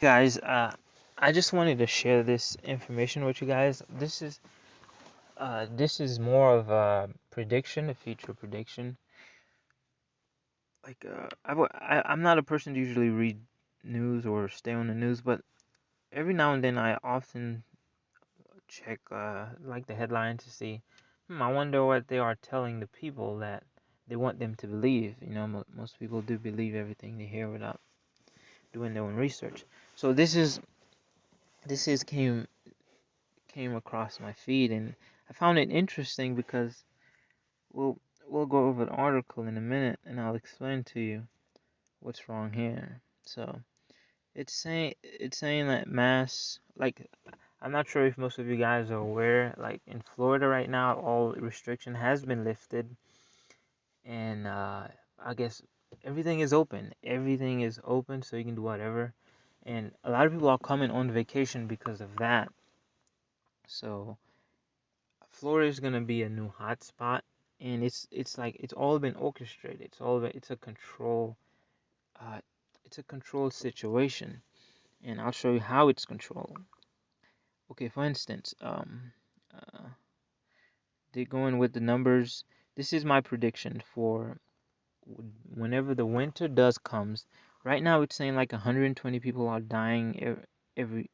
Guys, I just wanted to share this information with you guys. This is more of a prediction, a future prediction. I'm not a person to usually read news or stay on the news, but every now and then I often check like the headline to see. I wonder what they are telling the people that they want them to believe. Most people do believe everything they hear without doing their own research. So this is came across my feed, and I found it interesting because we'll we'll go over the article in a minute and I'll explain to you what's wrong here. So it's saying that mass, like, I'm not sure if most of you guys are aware, like in Florida right now all restriction has been lifted, and I guess everything is open so you can do whatever, and a lot of people are coming on vacation because of that. So Florida is gonna be a new hotspot, and it's like it's all been orchestrated. It's a control. Uh, it's a controlled situation, and I'll show you how it's controlled. Okay, for instance, they going with the numbers. This is my prediction for whenever the winter does comes. Right now, it's saying like 120 people are dying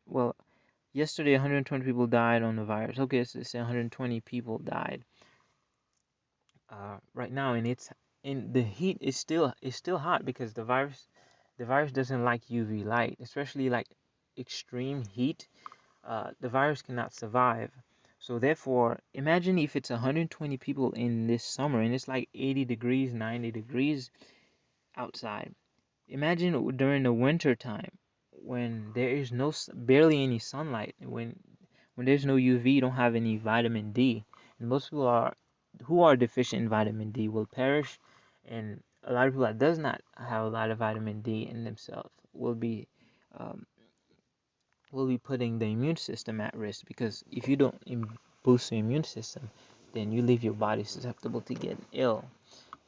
well, yesterday 120 people died on the virus. Okay, so it's 120 people died right now, and the heat is still hot because the virus doesn't like UV light, especially like extreme heat. The virus cannot survive. So therefore, imagine if it's 120 people in this summer and it's like 80 degrees, 90 degrees outside. Imagine during the winter time when there is barely any sunlight, when there's no UV, you don't have any vitamin D, and most people who are deficient in vitamin D will perish, and a lot of people that does not have a lot of vitamin D in themselves um, will be putting the immune system at risk, because if you don't boost your immune system, then you leave your body susceptible to getting ill.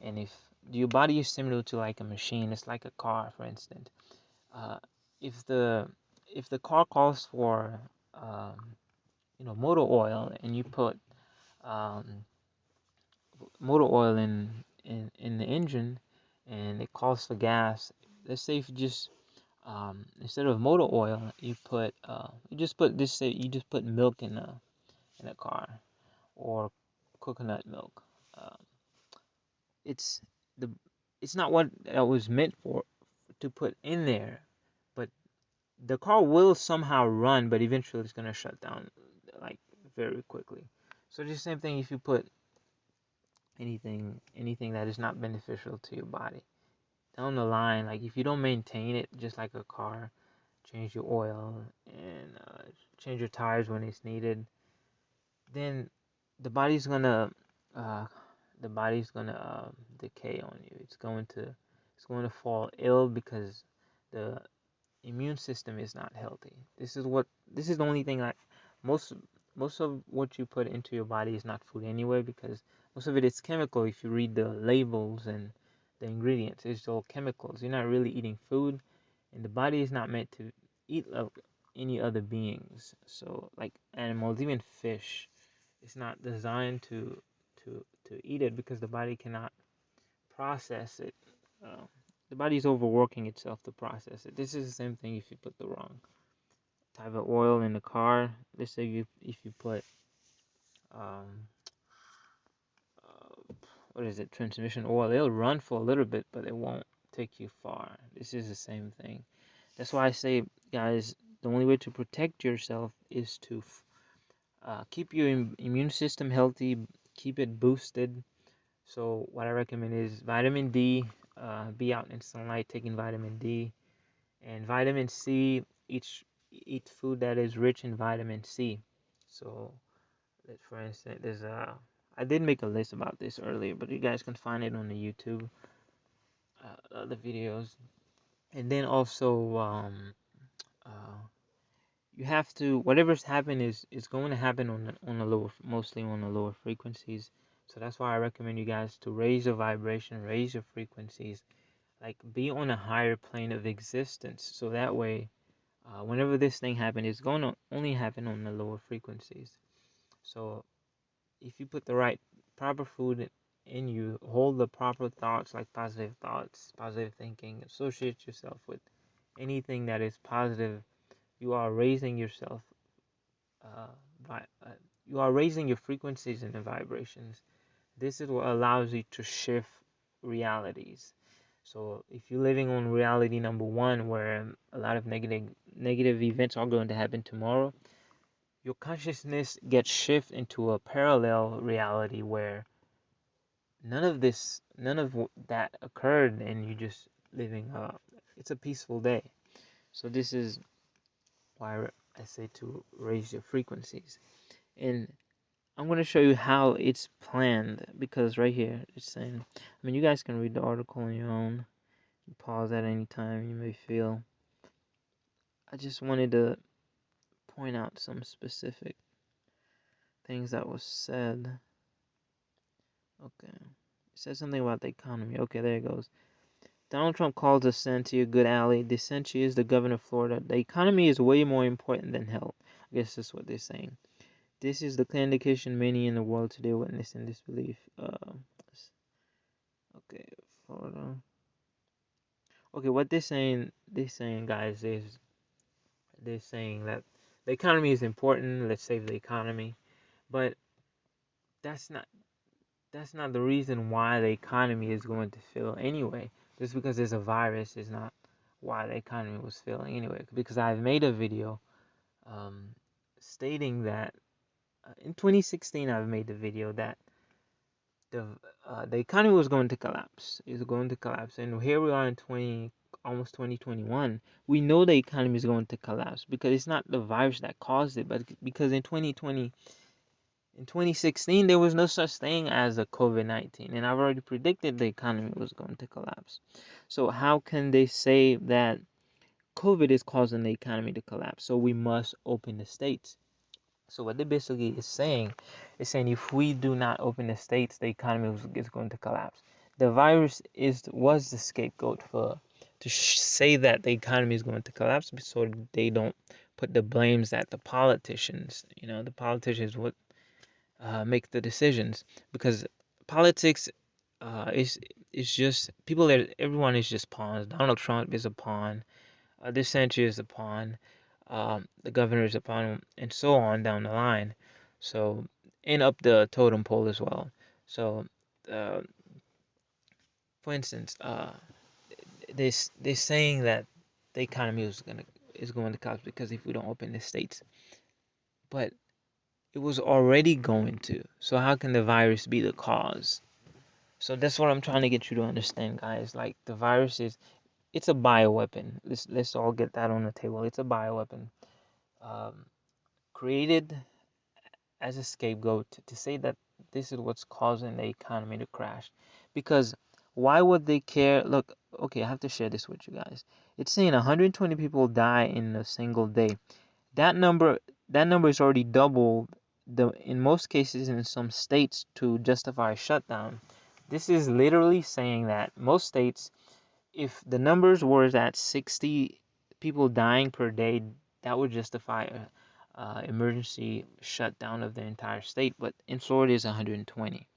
And if your body is similar to like a machine, it's like a car, for instance. Uh, if the car calls for motor oil, and you put um, motor oil in the engine, and it calls for gas. Let's say if you just instead of motor oil, you just put milk in a car, or coconut milk. Um, it's the it's not what that was meant for to put in there, but the car will somehow run, but eventually it's gonna shut down like very quickly. So it's the same thing if you put anything that is not beneficial to your body down the line. Like if you don't maintain it, just like a car, change your oil and change your tires when it's needed, then the body's gonna uh, the body's gonna decay on you. It's going to fall ill because the immune system is not healthy. This is the only thing that most most of what you put into your body is not food anyway, because most of it is chemical. If you read the labels and the ingredients, it's all chemicals. You're not really eating food, and the body is not meant to eat any other beings. So like animals, even fish, it's not designed to eat it because the body cannot process it. Uh, the body's overworking itself to process it. This is the same thing if you put the wrong type of oil in the car. Let's say if you put um, what is it, transmission oil, it'll run for a little bit, but it won't take you far. This is the same thing. That's why I say, guys, the only way to protect yourself is to keep your immune system healthy, keep it boosted. So what I recommend is vitamin D. Be out in sunlight, taking vitamin D, and vitamin C. Eat food that is rich in vitamin C. So, for instance, I did make a list about this earlier, but you guys can find it on the YouTube, the videos. And then also, uh, you have to, whatever's happened is going to happen on the lower, mostly on the lower frequencies. So that's why I recommend you guys to raise your vibration, raise your frequencies, like be on a higher plane of existence. So that way, Whenever this thing happens, it's going to only happen on the lower frequencies. So if you put the right proper food in you, hold the proper thoughts like positive thoughts, positive thinking, associate yourself with anything that is positive, you are raising yourself uh, by you are raising your frequencies and the vibrations. This is what allows you to shift realities. So if you're living on reality number one, where a lot of negative events are going to happen tomorrow, your consciousness gets shifted into a parallel reality where none of that occurred, and you just living. It's a peaceful day. So this is why I say to raise your frequencies, and I'm going to show you how it's planned, because right here it's saying, I mean, you guys can read the article on your own. Pause at any time you may feel. I just wanted to point out some specific things that was said. Okay. It said something about the economy. Okay, there it goes. Donald Trump calls DeSantis a good ally. DeSantis is the governor of Florida. The economy is way more important than health. I guess that's what they're saying. This is the clear indication many in the world today witness in disbelief. Okay, Florida. Okay, what they're saying, guys, is they're saying that the economy is important. Let's save the economy, but that's not that's not the reason why the economy is going to fail anyway. Just because there's a virus is not why the economy was failing anyway. Because I've made a video um, stating that in 2016 I've made the video that the the economy was going to collapse. It's going to collapse, and here we are in almost 2021. We know the economy is going to collapse because it's not the virus that caused it, but because in 2016 there was no such thing as a COVID-19, and I've already predicted the economy was going to collapse. So how can they say that COVID is causing the economy to collapse? So we must open the states. So what they basically is saying if we do not open the states, the economy is going to collapse. The virus was the scapegoat for to say that the economy is going to collapse, so they don't put the blames at the politicians. You know, the politicians would make the decisions, because politics is just people that everyone is just pawns. Donald Trump is a pawn. This century is a pawn. The governor is a pawn, and so on down the line. So, and up the totem pole as well. So, uh, for instance, they're saying that the economy is going to collapse because if we don't open the states, but it was already going to. So how can the virus be the cause? So that's what I'm trying to get you to understand, guys. Like the virus it's a bioweapon. Let's all get that on the table. It's a bioweapon, um, created as a scapegoat to say that this is what's causing the economy to crash. Because why would they care? Look, okay, I have to share this with you guys. It's saying 120 people die in a single day. That number that number is already doubled in most cases in some states to justify a shutdown. This is literally saying that most states, if the numbers were at 60 people dying per day, that would justify a emergency shutdown of the entire state. But in Florida is 120.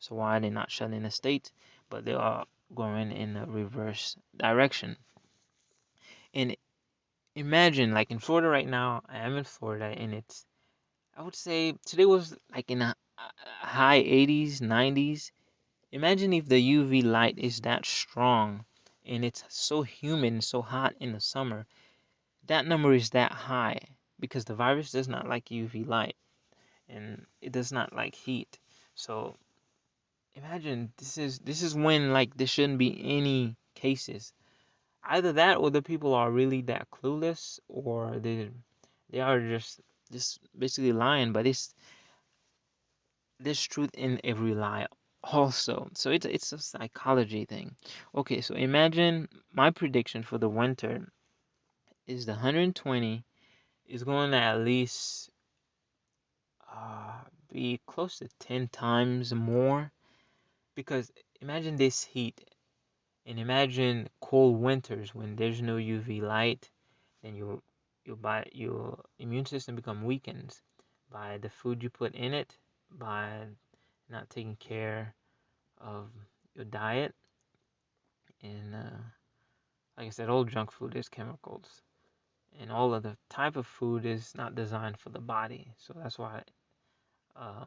So why are they not shutting the state? But they are going in the reverse direction. And imagine, like in Florida right now, I am in Florida, and I would say today was like in a high 80s, 90s. Imagine if the UV light is that strong and it's so humid, so hot in the summer. That number is that high because the virus does not like UV light and it does not like heat. So imagine this is when like there shouldn't be any cases. Either that or the people are really that clueless, or they are just basically lying, but there's truth in every lie also. So it's a psychology thing. Okay, so imagine my prediction for the winter is the 120 is going to at least be close to 10 times more, because imagine this heat and imagine cold winters when there's no UV light, then your immune system become weakened by the food you put in it, by not taking care of your diet, and like I said, all junk food is chemicals, and all of the type of food is not designed for the body. So that's why uh,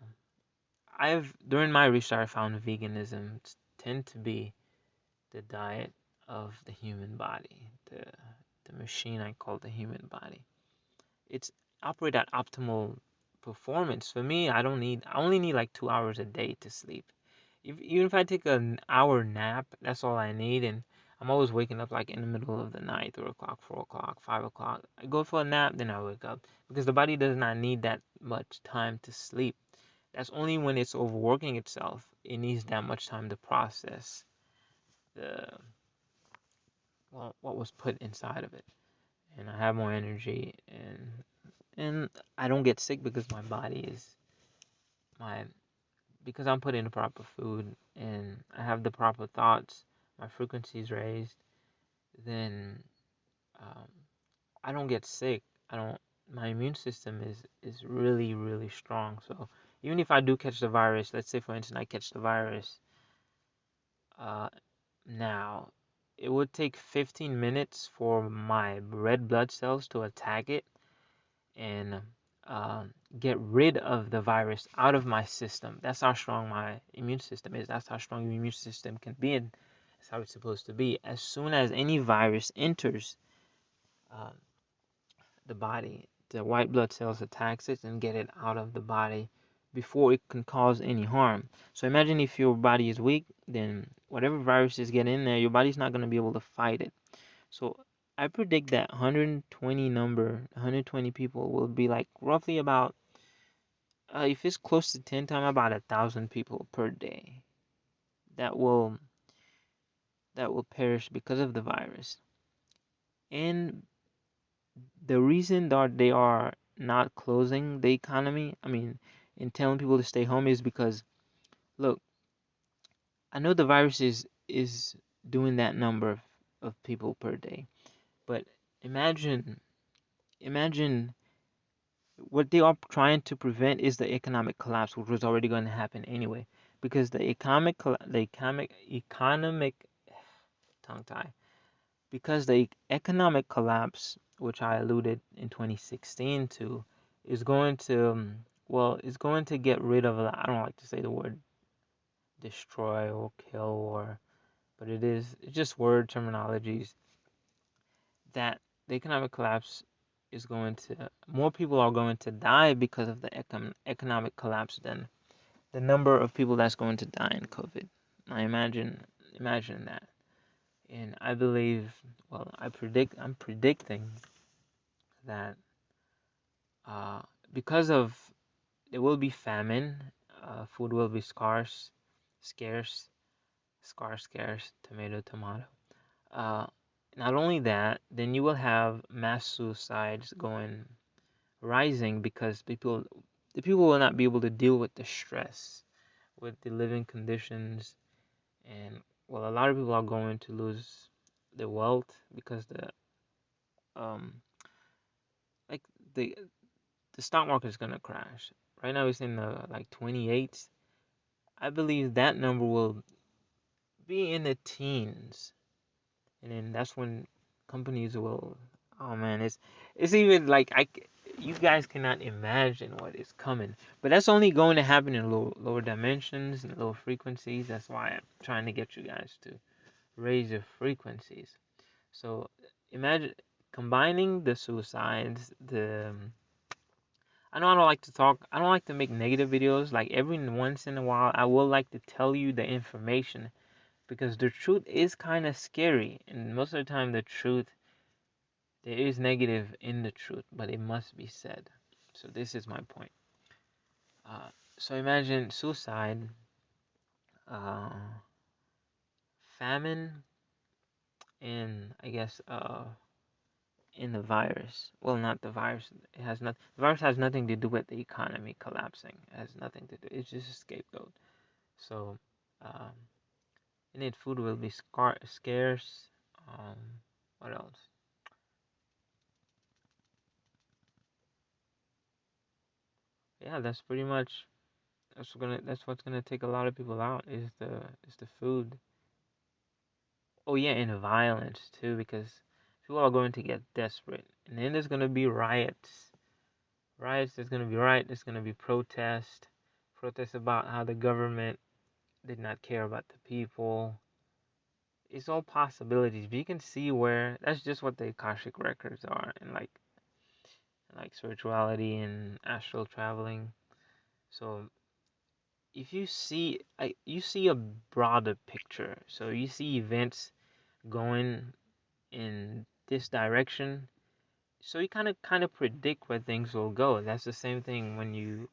I've during my research I found veganism tend to be the diet of the human body, the machine I call the human body. It's operate at optimal performance. For me, I only need like 2 hours a day to sleep. Even if I take an hour nap, that's all I need. And I'm always waking up like in the middle of the night, 3 o'clock, 4 o'clock, 5 o'clock. I go for a nap, then I wake up because the body does not need that much time to sleep. That's only when it's overworking itself. It needs that much time to process the what was put inside of it, and I have more energy, and I don't get sick because my body is my because I'm putting the proper food and I have the proper thoughts, my frequency is raised, then um, I don't get sick. I don't. My immune system is really really strong. So even if I do catch the virus, let's say for instance I catch the virus, uh, now it would take 15 minutes for my red blood cells to attack it and get rid of the virus out of my system. That's how strong my immune system is. That's how strong your immune system can be, and that's how it's supposed to be. As soon as any virus enters uh, the body, the white blood cells attacks it and get it out of the body before it can cause any harm. So imagine if your body is weak, then whatever viruses get in there, your body's not going to be able to fight it. So I predict that 120 people will be like roughly about if it's close to 10 times, about 1,000 people per day that will perish because of the virus. And the reason that they are not closing the economy, I mean, and telling people to stay home is because look, I know the virus is doing that number of people per day, but imagine imagine what they are trying to prevent is the economic collapse, which was already going to happen anyway, because the economic tongue tie, because the economic collapse, which I alluded in 2016 to, is going to is going to get rid of. I don't like to say the word destroy or kill but it's just word terminologies that the economic collapse is going to more people are going to die because of the economic collapse than the number of people that's going to die in COVID. I imagine that, and I believe. Well, I'm predicting that uh, because of there will be famine, food will be scarce, scarce, tomato. Uh, Not only that, then you will have mass suicides rising because the people will not be able to deal with the stress, with the living conditions, and well, a lot of people are going to lose their wealth because um like the the stock market is gonna crash. Right now it's in the like 28. I believe that number will be in the teens, and then that's when companies will. Oh man, it's even like you guys cannot imagine what is coming. But that's only going to happen in lower dimensions and lower frequencies. That's why I'm trying to get you guys to raise your frequencies. So imagine combining the suicides, the I know I don't like to talk. I don't like to make negative videos. Like every once in a while, I will like to tell you the information because the truth is kind of scary, and most of the time, the truth there is negative in the truth, but it must be said. So this is my point. So imagine suicide, uh, famine, and I guess in the virus. Well, not the virus. It has not. The virus has nothing to do with the economy collapsing. It has nothing to do. It's just a scapegoat. So, um, and then food will be scarce. Um, what else? Yeah, that's what's gonna take a lot of people out is the food. Oh yeah, and violence too, because people are going to get desperate, and then there's gonna be riots. Riots. There's gonna be riot. There's gonna be protest about how the government did not care about the people. It's all possibilities. But you can see where that's just what the Akashic records are, and like spirituality and astral traveling. So if you see a broader picture. So you see events going in this direction. So you kind of predict where things will go. That's the same thing when you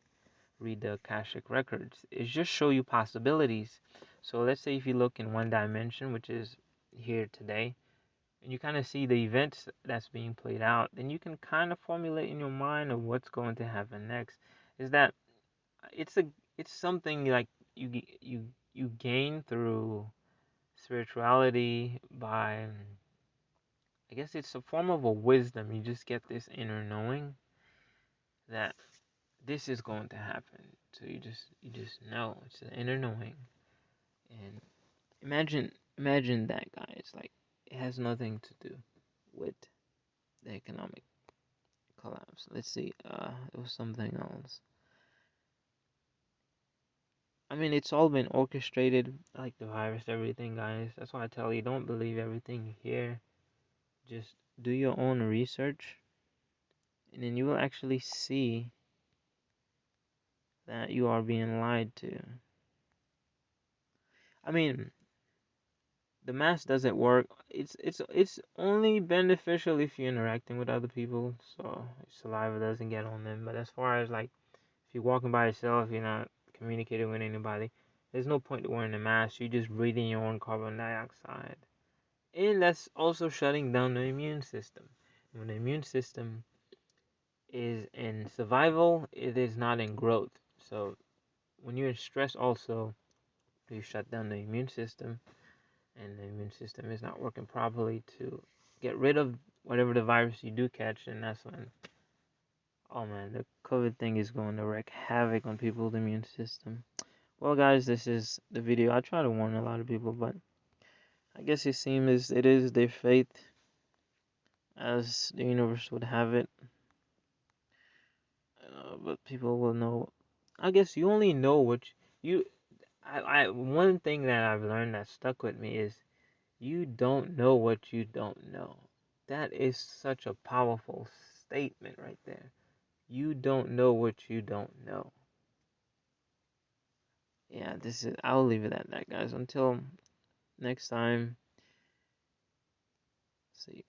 read the Akashic records. It just show you possibilities. So let's say if you look in one dimension, which is here today, and you kind of see the events that's being played out, then you can kind of formulate in your mind of what's going to happen next. Is that it's a it's something like you gain through spirituality by, I guess it's a form of a wisdom. You just get this inner knowing that this is going to happen. So you just know. It's an inner knowing. And imagine that, guys. Like it has nothing to do with the economic collapse. Let's see. It was something else. I mean, it's all been orchestrated, like the virus, everything, guys. That's why I tell you, don't believe everything you hear. Just do your own research, and then you will actually see that you are being lied to. I mean, the mask doesn't work. It's only beneficial if you're interacting with other people, so saliva doesn't get on them. But as far as like if you're walking by yourself, you're not communicating with anybody. There's no point to wearing a mask. You're just breathing your own carbon dioxide, and that's also shutting down the immune system. When the immune system is in survival, it is not in growth. So when you're in stress, also you shut down the immune system, and the immune system is not working properly to get rid of whatever the virus you do catch, and that's when, oh man, the COVID thing is going to wreak havoc on people's immune system. Well, guys, this is the video. I try to warn a lot of people, but I guess it is their faith, as the universe would have it. But people will know. I guess you only know what you. One thing that I've learned that stuck with me is you don't know what you don't know. That is such a powerful statement right there. You don't know what you don't know. Yeah, I'll leave it at that, guys. Until next time, see you.